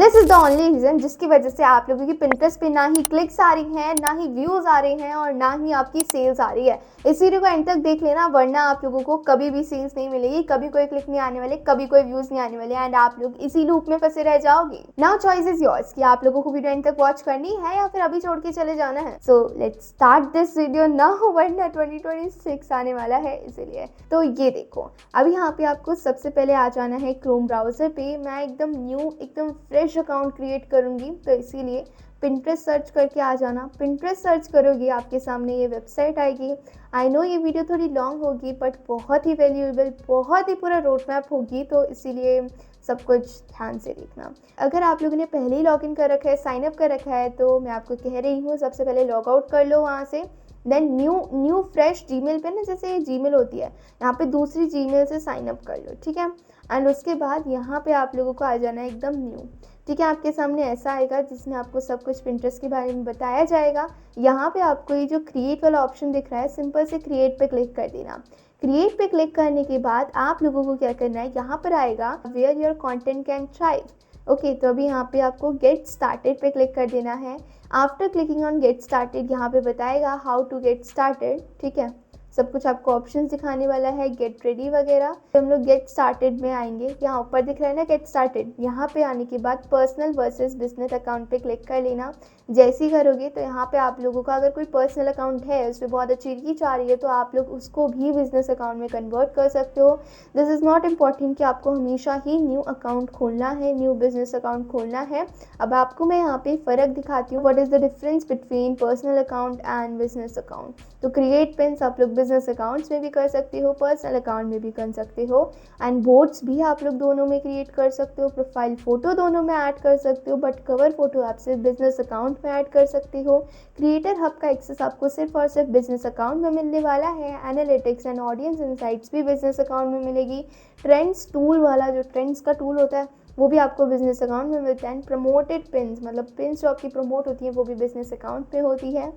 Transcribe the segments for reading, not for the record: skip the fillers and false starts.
This is the only reason जिसकी वजह से आप लोगों की पिंटरेस्ट पे ना ही क्लिक्स आ रही हैं, ना ही व्यूज आ रहे हैं और ना ही आपकी सेल्स आ रही है। इस वीडियो को एंड तक देख लेना, वरना आप लोगों को कभी भी सेल्स नहीं मिलेगी, कभी कोई क्लिक नहीं आने वाले, कभी कोई व्यूज नहीं आने वाले एंड आप लोग इसी लूप में फंसे रह जाओगे। नाउ चॉइस इज योर्स कि आप लोगों को वीडियो एंड तक वॉच करनी है या फिर अभी छोड़ के चले जाना है। So let's start this video now, वरना 2026 आने वाला है इसीलिए। तो ये देखो, अभी यहाँ पे आपको सबसे पहले आ जाना है क्रोम ब्राउजर पे। मैं एकदम न्यू, एकदम फ्रेश अकाउंट क्रिएट करूंगी, तो इसीलिए पिंटरेस्ट सर्च करके आ जाना। पिंटरेस्ट सर्च करोगे, आपके सामने ये वेबसाइट आएगी। आई नो ये वीडियो थोड़ी लॉन्ग होगी बट बहुत ही वैल्यूएबल, बहुत ही पूरा रोड मैप होगी, तो इसीलिए सब कुछ ध्यान से देखना। अगर आप लोगों ने पहले ही लॉगिन कर रखा है, साइन अप कर रखा है, तो मैं आपको कह रही हूँ सबसे पहले लॉग आउट कर लो वहाँ से। देन न्यू फ्रेश जीमेल पे ना, जैसे ये जीमेल होती है, यहाँ पे दूसरी जीमेल से साइन अप कर लो, ठीक है। एंड उसके बाद यहाँ पे आप लोगों को आ जाना है एकदम न्यू, ठीक है। आपके सामने ऐसा आएगा जिसमें आपको सब कुछ पिंटरेस्ट के बारे में बताया जाएगा। यहाँ पे आपको ये जो क्रिएट वाला ऑप्शन दिख रहा है, सिंपल से क्रिएट पे क्लिक कर देना। क्रिएट पे क्लिक करने के बाद आप लोगों को क्या करना है, यहाँ पर आएगा where your content can thrive. Okay, तो अभी यहाँ पे आपको गेट स्टार्टेड पे क्लिक कर देना है। After clicking on get started, यहाँ पे बताएगा हाउ टू गेट स्टार्टेड, ठीक है। सब कुछ आपको ऑप्शंस दिखाने वाला है, गेट रेडी वगैरह। तो हम लोग गेट स्टार्टेड में आएंगे, यहाँ ऊपर दिख रहा है ना गेट स्टार्टेड, यहाँ पे आने के बाद पर्सनल वर्सेस बिजनेस अकाउंट पे क्लिक कर लेना। जैसे ही करोगे तो यहाँ पे आप लोगों का अगर कोई पर्सनल अकाउंट है, उस पर बहुत अच्छी रीच आ रही है, तो आप लोग उसको भी बिजनेस अकाउंट में कन्वर्ट कर सकते हो। दिस इज़ नॉट इम्पॉर्टेंट कि आपको हमेशा ही न्यू अकाउंट खोलना है, न्यू बिजनेस अकाउंट खोलना है। अब आपको मैं यहाँ पे फ़र्क दिखाती हूँ, what is the difference between personal account and business account. तो क्रिएट पिन्स आप लोग बिजनेस अकाउंट्स में भी कर सकते हो, पर्सनल अकाउंट में भी कर सकते हो, एंड बोर्ड्स भी आप लोग दोनों में क्रिएट कर सकते हो, प्रोफाइल फ़ोटो दोनों में ऐड कर सकते हो, बट कवर फ़ोटो आप सिर्फ बिजनेस अकाउंट में ऐड कर सकते हो। क्रिएटर हब का एक्सेस आपको सिर्फ और सिर्फ बिजनेस अकाउंट में मिलने वाला है। एनालिटिक्स एंड ऑडियंस इनसाइट्स भी बिजनेस अकाउंट में मिलेगी। ट्रेंड्स टूल वाला, जो ट्रेंड्स का टूल होता है, वो भी आपको बिजनेस अकाउंट में मिलता है। प्रमोटेड पिन्स, मतलब पिन्स जो आपकी प्रमोट होती है, वो भी बिजनेस अकाउंट में होती है।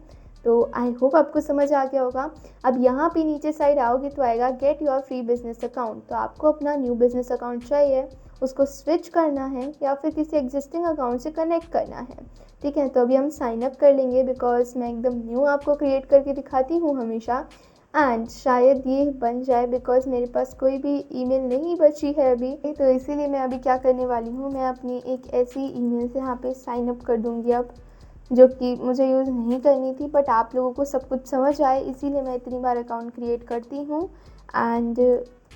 तो आई होप आपको समझ आ गया होगा। अब यहाँ पे नीचे साइड आओगे तो आएगा get your free business account. तो आपको अपना न्यू बिजनेस अकाउंट चाहिए, उसको स्विच करना है या फिर किसी एग्जिस्टिंग अकाउंट से कनेक्ट करना है, ठीक है। तो अभी हम साइन अप कर लेंगे, बिकॉज मैं एकदम न्यू आपको क्रिएट करके दिखाती हूँ हमेशा, एंड शायद ये बन जाए बिकॉज मेरे पास कोई भी ईमेल नहीं बची है अभी। तो इसीलिए मैं अभी क्या करने वाली हूँ, मैं अपनी एक ऐसी ईमेल से यहाँ पे साइन अप कर दूँगी अब, जो कि मुझे यूज़ नहीं करनी थी, बट आप लोगों को सब कुछ समझ आए इसीलिए मैं इतनी बार अकाउंट क्रिएट करती हूँ। एंड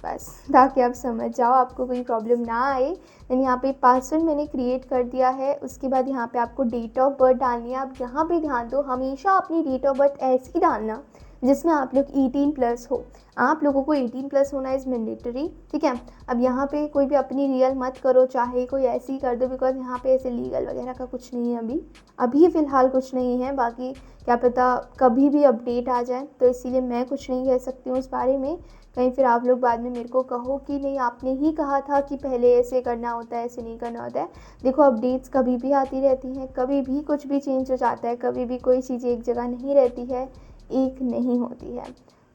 बस ताकि आप समझ जाओ, आपको कोई प्रॉब्लम ना आए। देन यहाँ पे पासवर्ड मैंने क्रिएट कर दिया है। उसके बाद यहाँ पे आपको डेट ऑफ बर्थ डालनी है। आप यहाँ पे ध्यान दो, हमेशा अपनी डेट ऑफ बर्थ ऐसी डालना जिसमें आप लोग 18+ हो। आप लोगों को 18+ होना इज़ मैंडेटरी, ठीक है। अब यहाँ पे कोई भी अपनी रियल मत करो, चाहे कोई ऐसे ही कर दो, बिकॉज यहाँ पे ऐसे लीगल वगैरह का कुछ नहीं है अभी फ़िलहाल कुछ नहीं है। बाकी क्या पता कभी भी अपडेट आ जाए, तो इसीलिए मैं कुछ नहीं कह सकती हूँ उस बारे में। कहीं फिर आप लोग बाद में मेरे को कहो कि नहीं आपने ही कहा था कि पहले ऐसे करना होता है, ऐसे नहीं करना होता है। देखो, अपडेट्स कभी भी आती रहती हैं, कभी भी कुछ भी चेंज हो जाता है, कभी भी कोई चीज़ एक जगह नहीं रहती है, एक नहीं होती है।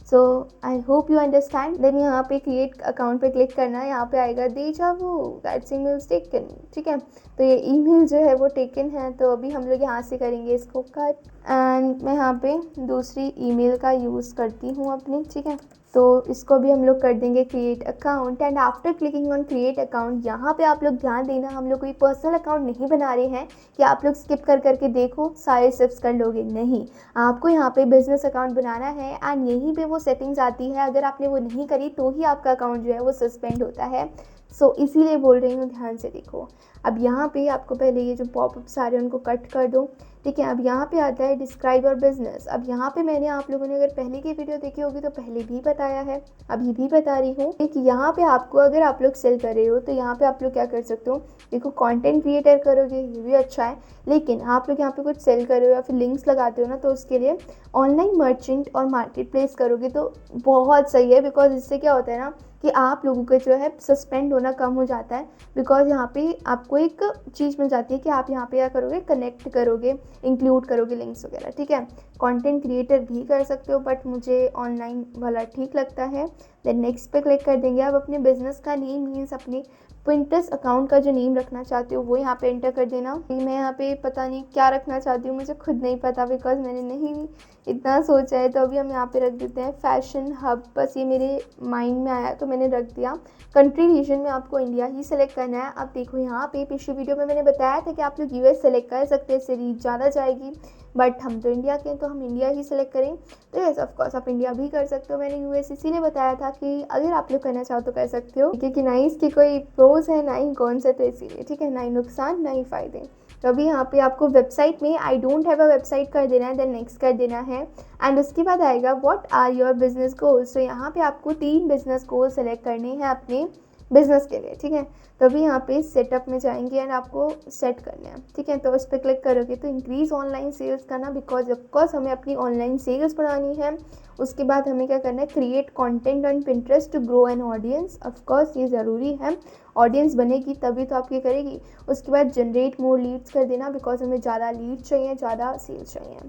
So I hope you understand. Then यहाँ पे क्रिएट अकाउंट पे क्लिक करना है। यहाँ पे आएगा डेजा वू दैट्स ईमेल टेकन, ठीक है। तो ये ईमेल जो है वो टेकन है, तो अभी हम लोग यहाँ से करेंगे इसको कट, एंड मैं यहाँ पे दूसरी ईमेल का यूज़ करती हूँ अपनी, ठीक है। तो इसको भी हम लोग कर देंगे create account. And after clicking on create account, यहाँ पे आप लोग ध्यान देना, हम लोग कोई पर्सनल अकाउंट नहीं बना रहे हैं कि आप लोग स्किप कर करके देखो सारे स्टेप्स कर लोगे, नहीं। आपको यहाँ पे बिजनेस अकाउंट बनाना है एंड यहीं पे वो सेटिंग्स आती है, अगर आपने वो नहीं करी तो ही आपका अकाउंट जो है वो सस्पेंड होता है। सो इसीलिए बोल रही हूँ, ध्यान से देखो। अब यहाँ पे आपको पहले ये जो पॉपअप्स आ रहे हैं उनको कट कर दो, ठीक है। अब यहाँ पे आता है डिस्क्राइब योर बिजनेस। अब यहाँ पे मैंने, आप लोगों ने अगर पहले की वीडियो देखी होगी तो पहले भी बताया है, अभी भी बता रही हूँ कि यहाँ पे आपको, अगर आप लोग सेल कर रहे हो तो यहाँ पे आप लोग क्या कर सकते हो। देखो, कंटेंट क्रिएटर करोगे ये भी अच्छा है, लेकिन आप लोग यहाँ पे कुछ सेल कर रहे हो या फिर लिंक्स लगाते हो ना, तो उसके लिए ऑनलाइन मर्चेंट और मार्केट प्लेस करोगे तो बहुत सही है। बिकॉज इससे क्या होता है ना कि आप लोगों का जो है सस्पेंड होना कम हो जाता है, बिकॉज यहाँ पे आपको एक चीज़ मिल जाती है कि आप यहाँ पे क्या करोगे, कनेक्ट करोगे, इंक्लूड करोगे लिंक्स वगैरह, ठीक है। कंटेंट क्रिएटर भी कर सकते हो, बट मुझे ऑनलाइन वाला ठीक लगता है। देन नेक्स्ट पे क्लिक कर देंगे। अब अपने बिजनेस का नेम मीन्स अपने पिंटरेस्ट अकाउंट का जो नेम रखना चाहती हूँ वो यहाँ पे एंटर कर देना। मैं यहाँ पे पता नहीं क्या रखना चाहती हूँ, मुझे खुद नहीं पता बिकॉज मैंने नहीं इतना सोचा है। तो अभी हम यहाँ पे रख देते हैं फैशन हब, बस ये मेरे माइंड में आया तो मैंने रख दिया। कंट्री रीजन में आपको इंडिया ही सिलेक्ट करना है। अब देखो यहाँ पे पिछली वीडियो में मैंने बताया था कि आप लोग यूएस सेलेक्ट कर सकते हैं, इससे रीच ज़्यादा जाएगी, बट हम तो इंडिया के हैं तो हम इंडिया ही सिलेक्ट करें। तो यस ऑफकोर्स आप इंडिया भी कर सकते हो। मैंने यूएस इसीलिए बताया था कि अगर आप लोग करना चाहो तो कर सकते हो, क्योंकि ना ही इसके कोई प्रोज है ना ही कौन से, तो इसीलिए ठीक है, ना ही नुकसान ना ही फ़ायदे। तो अभी यहाँ पे आपको वेबसाइट में I don't have a website कर देना है, देन नेक्स्ट कर देना है। एंड उसके बाद आएगा what are your business goals. तो यहाँ पे आपको 3 बिजनेस गोल सेलेक्ट करने हैं अपने बिजनेस के लिए, ठीक है। तो अभी यहाँ पे सेटअप में जाएंगे एंड आपको सेट करना है, ठीक है। तो उस पर क्लिक करोगे तो इंक्रीज ऑनलाइन सेल्स करना, बिकॉज ऑफकोर्स हमें अपनी ऑनलाइन सेल्स बढ़ानी है। उसके बाद हमें क्या करना है, create content on Pinterest to grow an audience, of course ये ज़रूरी है, ऑडियंस बनेगी तभी तो आपकी करेगी। उसके बाद जनरेट मोर लीड्स कर देना, बिकॉज हमें ज़्यादा लीड्स चाहिए, ज़्यादा सेल्स चाहिए।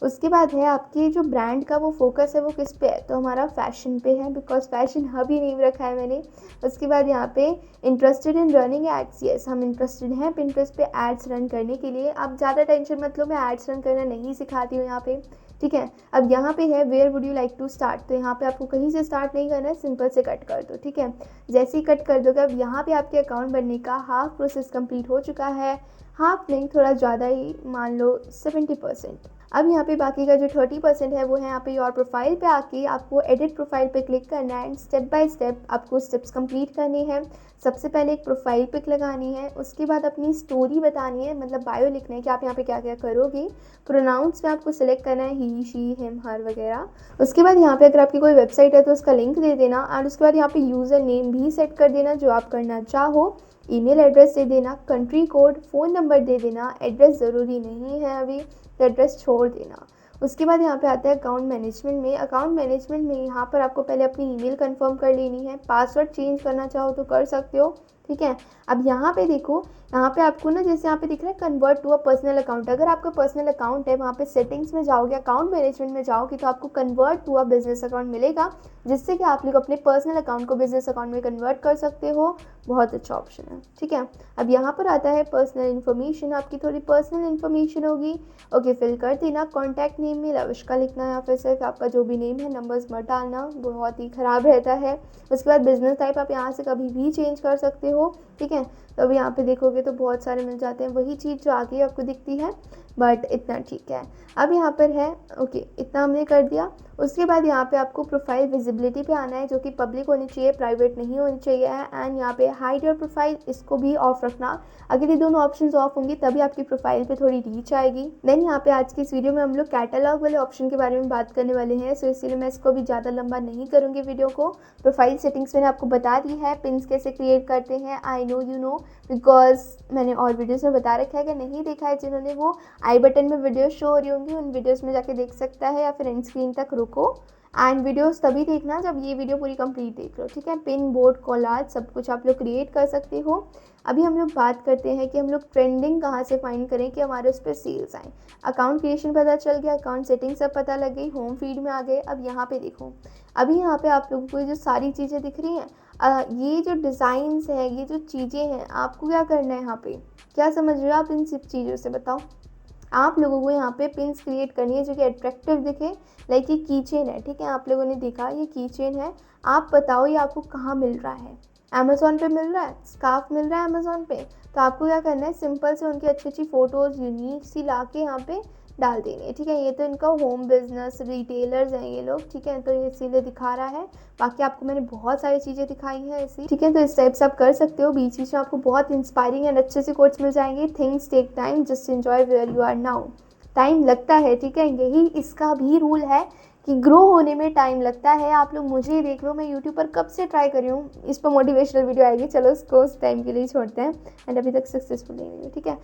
उसके बाद है आपके जो ब्रांड का वो फोकस है वो किस पे है, तो हमारा फैशन पे है, बिकॉज फैशन हब ही नेम रखा है मैंने। उसके बाद यहाँ पे interested in running ads, yes हम इंटरेस्टेड हैं पिंटरेस्ट पे एड्स रन करने के लिए। आप ज़्यादा टेंशन मत लो, मैं एड्स रन करना नहीं सिखाती हूँ यहाँ पे, ठीक है। अब यहाँ पे है where would you like to start, तो यहाँ पे आपको कहीं से स्टार्ट नहीं करना है, सिंपल से कट कर दो, ठीक है। जैसे ही कट कर दोगे अब यहाँ पे आपके अकाउंट बनने का हाफ प्रोसेस कंप्लीट हो चुका है, हाफ नहीं थोड़ा ज़्यादा ही, मान लो 70%। अब यहाँ पे बाकी का जो 30% है वो है यहाँ पे योर प्रोफाइल पे आके आपको एडिट प्रोफाइल पे क्लिक करना है एंड स्टेप बाय स्टेप आपको स्टेप्स कंप्लीट करने हैं। सबसे पहले एक प्रोफाइल पिक लगानी है, उसके बाद अपनी स्टोरी बतानी है, मतलब बायो लिखना है कि आप यहाँ पे क्या क्या करोगे। प्रोनाउंस में आपको सिलेक्ट करना है ही, शी, हिम, हर वगैरह। उसके बाद यहाँ पे अगर आपकी कोई वेबसाइट है तो उसका लिंक दे देना, और उसके बाद यहाँ पे यूज़र नेम भी सेट कर देना जो आप करना चाहो, ईमेल एड्रेस दे देना, कंट्री कोड, फ़ोन नंबर दे देना, एड्रेस ज़रूरी नहीं है अभी तो एड्रेस छोड़ देना। उसके बाद यहाँ पे आता है अकाउंट मैनेजमेंट में। अकाउंट मैनेजमेंट में यहाँ पर आपको पहले अपनी ईमेल कंफर्म कर लेनी है, पासवर्ड चेंज करना चाहो तो कर सकते हो, ठीक है। अब यहाँ पे देखो, यहाँ पे आपको ना जैसे यहाँ पे दिख रहा है convert to a personal account, अगर आपका पर्सनल अकाउंट है वहाँ पे सेटिंग्स में जाओगे, अकाउंट मैनेजमेंट में जाओगे तो आपको convert to a business account मिलेगा, जिससे कि आप लोग अपने पर्सनल अकाउंट को बिजनेस अकाउंट में कन्वर्ट कर सकते हो। बहुत अच्छा ऑप्शन है, ठीक है। अब यहाँ पर आता है पर्सनल इन्फॉर्मेशन, आपकी थोड़ी पर्सनल इन्फॉर्मेशन होगी, ओके फिल कर देना। कॉन्टैक्ट नेम में लविष्का लिखना है, या फिर सिर्फ आपका जो भी नेम है, नंबर्स मत डालना, बहुत ही ख़राब रहता है। उसके बाद बिजनेस टाइप आप यहाँ से कभी भी चेंज कर सकते हो, ठीक है। तो अभी यहाँ पे देखोगे तो बहुत सारे मिल जाते हैं, वही चीज़ जो आगे आपको दिखती है, बट इतना ठीक है। अब यहाँ पर है ओके, इतना हमने कर दिया। उसके बाद यहाँ पे आपको प्रोफाइल विजिबिलिटी पे आना है, जो कि पब्लिक होनी चाहिए, प्राइवेट नहीं होनी चाहिए है। एंड यहाँ पे हाइड योर प्रोफाइल, इसको भी ऑफ रखना, अगर ये दोनों ऑप्शंस ऑफ होंगी तभी आपकी प्रोफाइल पे थोड़ी रीच आएगी। देन यहाँ पे आज की इस वीडियो में हम लोग कैटलॉग वाले ऑप्शन के बारे में बात करने वाले हैं, सो इसीलिए मैं इसको भी ज़्यादा लंबा नहीं करूँगी वीडियो को। प्रोफाइल सेटिंग्स मैंने आपको बता दी है, पिन्स कैसे क्रिएट करते हैं, I know you know, because मैंने और वीडियोज़ में बता रखा है। कि नहीं देखा है जिन्होंने, वो आई बटन में वीडियो शो हो रही होंगी, उन वीडियोज़ में जाके देख सकता है, या फिर एंड स्क्रीन तक रुको। एंड वीडियोस तभी देखना जब ये वीडियो पूरी कंप्लीट देख लो, ठीक है। पिन, बोर्ड, कोलाज सब कुछ आप लोग क्रिएट कर सकते हो। अभी हम लोग बात करते हैं कि हम लोग ट्रेंडिंग कहाँ से फाइंड करें कि हमारे उस पर सेल्स आए। अकाउंट क्रिएशन पता चल गया, अकाउंट सेटिंग सब पता लग गई, होम फीड में आ गए। अब यहाँ पे देखो, अभी यहाँ पे आप लोगों को जो सारी चीज़ें दिख रही हैं, ये जो डिज़ाइंस हैं, ये जो चीज़ें हैं, आपको क्या करना है यहाँ पे, क्या समझ रहे हो आप इन सब चीज़ों से, बताओ। आप लोगों को यहाँ पे पिन्स क्रिएट करनी है जो कि अट्रैक्टिव दिखे, लाइक ये की चेन है, ठीक है। आप लोगों ने देखा ये की चेन है, आप बताओ ये आपको कहाँ मिल रहा है, अमेज़ॉन पे मिल रहा है, स्कार्फ मिल रहा है अमेज़ॉन पे। तो आपको क्या करना है, सिंपल से उनकी अच्छी अच्छी फ़ोटोज़ यूनिक सी ला के यहाँ पे डाल देनी है, ठीक है। ये तो इनका होम बिजनेस रिटेलर्स हैं ये लोग, ठीक है, तो ये इसीलिए दिखा रहा है। बाकी आपको मैंने बहुत सारी चीज़ें दिखाई हैं ऐसी, ठीक है। तो इस टाइप से आप कर सकते हो। बीच बीच में आपको बहुत इंस्पायरिंग एंड अच्छे से कोट्स मिल जाएंगे। Things take time, just enjoy where you are now. Time लगता है, ठीक है, यही इसका भी रूल है कि ग्रो होने में टाइम लगता है। आप लोग मुझे ही देख लो, मैं यूट्यूब पर कब से ट्राई कर रही हूँ, इस पर मोटिवेशनल वीडियो आएगी, चलो उसको उस टाइम के लिए छोड़ते हैं, एंड अभी तक सक्सेसफुल नहीं हुई, ठीक है।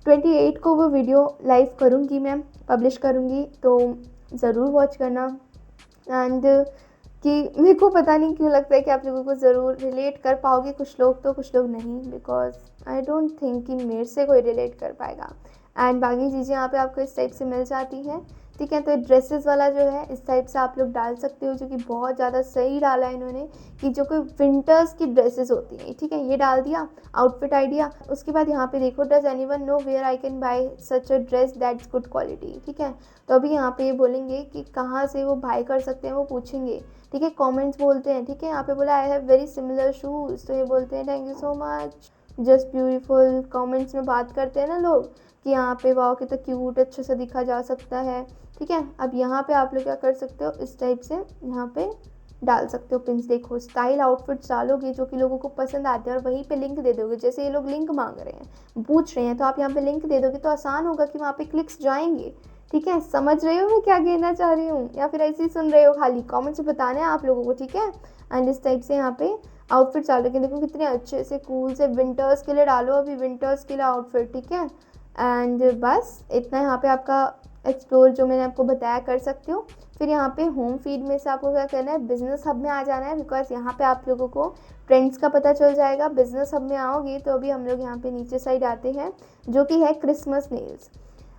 28 को वो वीडियो लाइव करूँगी, मैं पब्लिश करूँगी, तो ज़रूर वॉच करना। एंड कि मेरे को पता नहीं क्यों लगता है कि आप लोगों को ज़रूर रिलेट कर पाओगे, कुछ लोग तो कुछ लोग नहीं, बिकॉज आई डोंट थिंक कि मेरे से कोई रिलेट कर पाएगा। एंड बाकी चीज़ें यहाँ पे आपको इस टाइप से मिल जाती हैं, ठीक है। तो ड्रेसेस वाला जो है इस टाइप से आप लोग डाल सकते हो, जो कि बहुत ज़्यादा सही डाला है इन्होंने, कि जो कोई विंटर्स की ड्रेसेस होती हैं, ठीक है, ये डाल दिया आउटफिट आइडिया। उसके बाद यहाँ पे देखो, does anyone know where I can buy such a dress that's good quality, ठीक है। तो अभी यहाँ पे ये बोलेंगे कि कहाँ से वो बाय कर सकते हैं, वो पूछेंगे, ठीक है। कमेंट्स बोलते हैं, ठीक है। यहाँ पे बोला I have very similar shoes, तो ये बोलते हैं thank you so much, just beautiful. Comments में बात करते हैं ना लोग कि यहाँ पे वाओ कितना क्यूट, अच्छे से दिखा जा सकता है, ठीक है। अब यहाँ पे आप लोग क्या कर सकते हो, इस टाइप से यहाँ पे डाल सकते हो पिंस। देखो स्टाइल आउटफिट्स डालोगे जो कि लोगों को पसंद आते हैं और वहीं पे लिंक दे दोगे। जैसे ये लोग लिंक मांग रहे हैं, पूछ रहे हैं, तो आप यहाँ पे लिंक दे दोगे तो आसान होगा कि वहाँ पे क्लिक्स जाएंगे, ठीक है। समझ रहे हो मैं क्या कहना चाह रही हूँ, या फिर ऐसे ही सुन रहे हो खाली? कमेंट से बताना है आप लोगों को, ठीक है। एंड इस टाइप से यहाँ पे आउटफिट डाल रखे, देखो कितने अच्छे से कूल से, विंटर्स के लिए डालो, अभी विंटर्स के लिए आउटफिट, ठीक है। एंड बस इतना यहाँ पे आपका एक्सप्लोर जो मैंने आपको बताया कर सकते हो। फिर यहाँ पे होम फीड में से आपको क्या करना है, बिजनेस हब में आ जाना है, बिकॉज यहाँ पे आप लोगों को ट्रेंड्स का पता चल जाएगा। बिजनेस हब में आओगे तो अभी हम लोग यहाँ पे नीचे साइड आते हैं, जो कि है क्रिसमस नेल्स।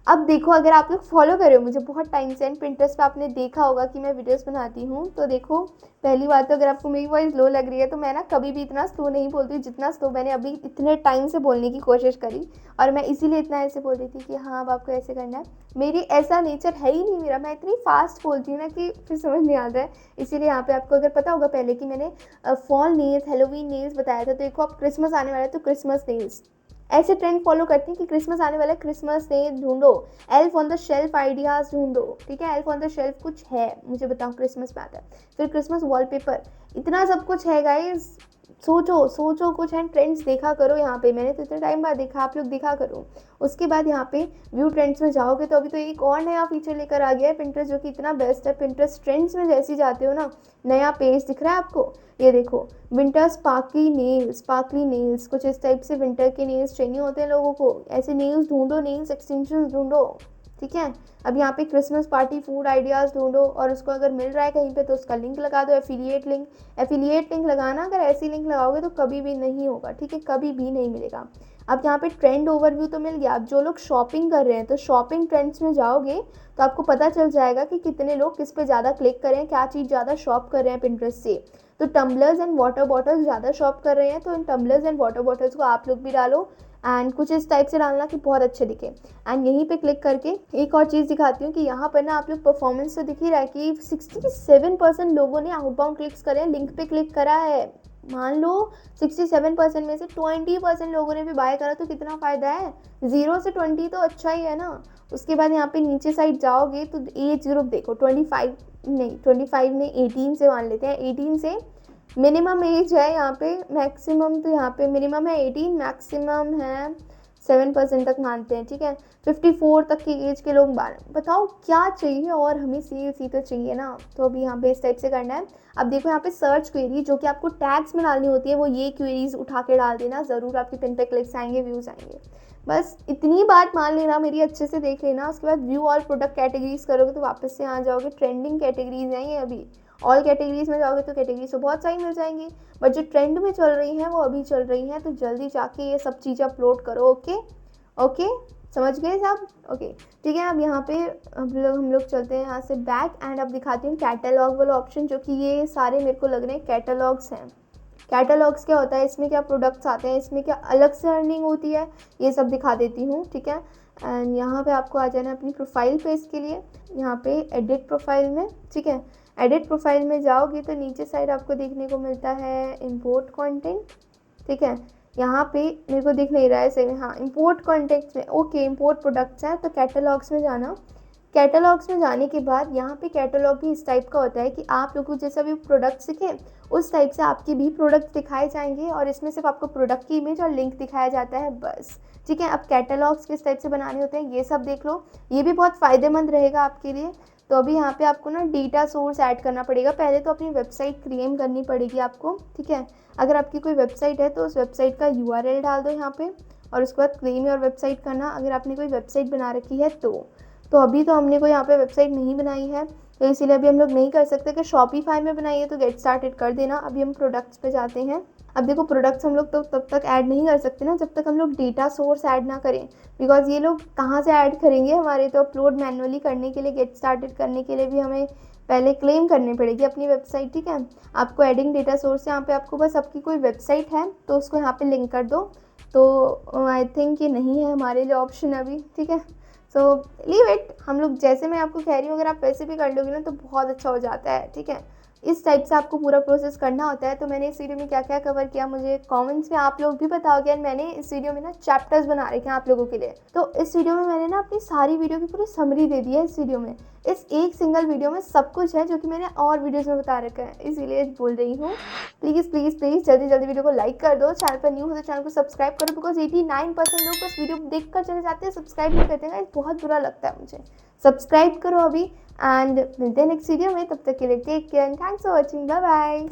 अब देखो, अगर आप लोग फॉलो कर रहे हो मुझे बहुत टाइम से, एंड पिंटरेस्ट पे आपने देखा होगा कि मैं वीडियोस बनाती हूँ, तो देखो पहली बात तो अगर आपको मेरी वॉइस लो लग रही है तो मैं ना कभी भी इतना स्लो नहीं बोलती जितना स्लो मैंने अभी इतने टाइम से बोलने की कोशिश करी, और मैं इसीलिए इतना ऐसे बोल रही थी कि हाँ अब आपको ऐसे करना है। मेरी ऐसा नेचर है ही नहीं मेरा, मैं इतनी फास्ट बोलती हूँ ना कि फिर समझ नहीं आता है। इसीलिए यहाँ पे आपको अगर पता होगा पहले कि मैंने फॉल नेल्स, हेलोवीन नेल्स बताया था, तो देखो अब क्रिसमस आने वाला है तो क्रिसमस नेल्स ऐसे ट्रेंड फॉलो करते हैं कि क्रिसमस आने वाला है, क्रिसमस नेल ढूंढो, elf on the shelf ideas ढूंढो, ठीक है। एल्फ ऑन द शेल्फ कुछ है मुझे बताओ, क्रिसमस में आता है। फिर क्रिसमस वॉलपेपर, इतना सब कुछ है गाइस। सोचो सोचो कुछ एंड ट्रेंड्स देखा करो। यहाँ पे मैंने तो इतने टाइम बाद देखा, आप लोग देखा करो। उसके बाद यहाँ पे व्यू ट्रेंड्स में जाओगे तो अभी तो एक और नया फीचर लेकर आ गया है पिंटरेस्ट, जो कि इतना बेस्ट है। पिंटरेस्ट ट्रेंड्स में जैसे जाते हो ना, नया पेज दिख रहा है आपको, ये देखो, विंटर स्पार्कली नेल्स, कुछ इस टाइप से विंटर के नेल्स चाहिए होते हैं लोगों को, ऐसे नेल्स ढूंढो, नेल्स एक्सटेंशन ढूंढो, ठीक है। अब यहाँ पे क्रिसमस पार्टी फूड आइडियाज़ ढूंढो, और उसको अगर मिल रहा है कहीं पे तो उसका लिंक लगा दो, एफिलिएट लिंक लगाना। अगर ऐसी लिंक लगाओगे तो कभी भी नहीं होगा, ठीक है, कभी भी नहीं मिलेगा। अब यहाँ पे ट्रेंड ओवरव्यू तो मिल गया। अब जो लोग शॉपिंग कर रहे हैं तो शॉपिंग ट्रेंड्स में जाओगे तो आपको पता चल जाएगा कि कितने लोग किस पे ज़्यादा क्लिक कर रहे हैं, क्या चीज़ ज़्यादा शॉप कर रहे हैं पिंटरेस्ट से। तो टम्बलर्स एंड वाटर बॉटल्स ज़्यादा शॉप कर रहे हैं, तो इन टम्बलर्स एंड वाटर बॉटल्स को आप लोग भी डालो, एंड कुछ इस टाइप से डालना कि बहुत अच्छे दिखे। एंड यहीं पे क्लिक करके एक और चीज़ दिखाती हूँ कि यहाँ पर ना आप लोग परफॉर्मेंस तो दिख ही रहा है कि 67% लोगों ने आउटबाउंड क्लिक्स करे हैं, लिंक पे क्लिक करा है। मान लो 67% में से 20% लोगों ने भी बाय करा, तो कितना फ़ायदा है, 0 से 20 तो अच्छा ही है ना। उसके बाद यहाँ पे नीचे साइड जाओगे तो एज ग्रुप देखो, 25 नहीं 18 से मान लेते हैं, 18 से मिनिमम एज है यहाँ पे, मैक्सिमम तो यहाँ पे मिनिमम है 18, मैक्सिमम है 7% तक मानते हैं, ठीक है। 54 तक की एज के लोग बताओ क्या चाहिए, और हमें सी तो चाहिए ना। तो अभी यहाँ पे इस टाइप से करना है। अब देखो यहाँ पे सर्च क्वेरी जो कि आपको टैग्स में डालनी होती है, वो ये क्वेरीज उठा के डाल देना, ज़रूर आपकी पिन पे क्लिक्स आएंगे, व्यूज़ आएंगे। बस इतनी बात मान लेना मेरी, अच्छे से देख लेना। उसके बाद व्यू ऑल प्रोडक्ट कैटेगरीज करोगे तो वापस से आ जाओगे, ट्रेंडिंग कैटेगरीज हैं ये। अभी ऑल कैटेगरीज में जाओगे तो कैटेगरीज तो बहुत सारी मिल जाएंगी, बट जो ट्रेंड में चल रही हैं वो अभी चल रही हैं, तो जल्दी जाके ये सब चीज़ें अपलोड करो। ओके समझ गए सब? ओके ठीक है। अब यहाँ पे हम लोग चलते हैं यहाँ से बैक, एंड अब दिखाती हूँ कैटलॉग वाला ऑप्शन, जो कि ये सारे मेरे को लग रहे हैं कैटलॉग्स हैं। कैटलॉग्स क्या होता है, इसमें क्या प्रोडक्ट्स आते हैं, इसमें क्या अलग से अर्निंग होती है, ये सब दिखा देती हूँ, ठीक है। एंड यहाँ पे आपको आ जाना है अपनी प्रोफाइल पे, इसके लिए यहाँ पे एडिट प्रोफाइल में, ठीक है। एडिट प्रोफाइल में जाओगे तो नीचे साइड आपको देखने को मिलता है इंपोर्ट कंटेंट, ठीक है। यहाँ पे मेरे को दिख नहीं रहा है सही में, हाँ इंपोर्ट कंटेंट में, ओके इंपोर्ट प्रोडक्ट्स हैं, तो कैटलॉग्स में जाना। कैटलॉग्स में जाने के बाद यहाँ पे कैटलॉग भी इस टाइप का होता है कि आप लोगों को जैसा भी प्रोडक्ट्स दिखे उस टाइप से आपके भी प्रोडक्ट्स दिखाए जाएंगे, और इसमें सिर्फ आपको प्रोडक्ट की इमेज और लिंक दिखाया जाता है, बस, ठीक है। अब कैटलॉग्स किस टाइप से बनाने होते हैं ये सब देख लो, ये भी बहुत फ़ायदेमंद रहेगा आपके लिए। तो अभी यहाँ पे आपको ना डेटा सोर्स ऐड करना पड़ेगा, पहले तो अपनी वेबसाइट क्लेम करनी पड़ेगी आपको, ठीक है। अगर आपकी कोई वेबसाइट है तो उस वेबसाइट का URL डाल दो यहाँ पे, और उसके बाद क्लेम योर वेबसाइट करना, अगर आपने कोई वेबसाइट बना रखी है तो अभी तो हमने कोई यहाँ पे वेबसाइट नहीं बनाई है, तो इसीलिए अभी हम लोग नहीं कर सकते। कि शॉपिफाई में बनाइए तो गेट स्टार्टेड कर देना। अभी हम प्रोडक्ट्स पे जाते हैं। अब देखो प्रोडक्ट्स हम लोग तो तब तक ऐड नहीं कर सकते ना जब तक हम लोग डेटा सोर्स ऐड ना करें, बिकॉज ये लोग कहाँ से ऐड करेंगे हमारे, तो अपलोड मैनुअली करने के लिए, गेट स्टार्टेड करने के लिए भी हमें पहले क्लेम करनी पड़ेगी अपनी वेबसाइट, ठीक है। आपको एडिंग डेटा सोर्स, यहाँ पे आपको बस आपकी कोई वेबसाइट है तो उसको यहाँ पे लिंक कर दो, तो आई थिंक ये नहीं है हमारे लिए ऑप्शन अभी, ठीक है। सो लीव इट, हम लोग जैसे मैं आपको कह रही हूँ अगर आप वैसे भी कर लोगे ना तो बहुत अच्छा हो जाता है, ठीक है। इस टाइप से आपको पूरा प्रोसेस करना होता है। तो मैंने इस वीडियो में क्या क्या कवर किया मुझे कमेंट्स में आप लोग भी बताओगे, एंड मैंने इस वीडियो में ना चैप्टर्स बना रखे हैं आप लोगों के लिए। तो इस वीडियो में मैंने ना अपनी सारी वीडियो की पूरी समरी दे दी है इस वीडियो में, इस एक सिंगल वीडियो में सब कुछ है जो कि मैंने और वीडियोज़ में बता रखा है, इसीलिए बोल रही हूँ। प्लीज़ प्लीज़ प्लीज़ जल्दी जल्दी वीडियो को लाइक कर दो, चैनल पर न्यू हो तो चैनल को सब्सक्राइब करो, बिकॉज 89% लोग बस वीडियो देख कर चले जाते हैं, सब्सक्राइब नहीं करते हैं, बहुत बुरा लगता है मुझे। सब्सक्राइब करो अभी, एंड मिलते हैं नेक्स्ट वीडियो में, तब तक के लिए take care and thanks for watching, bye bye.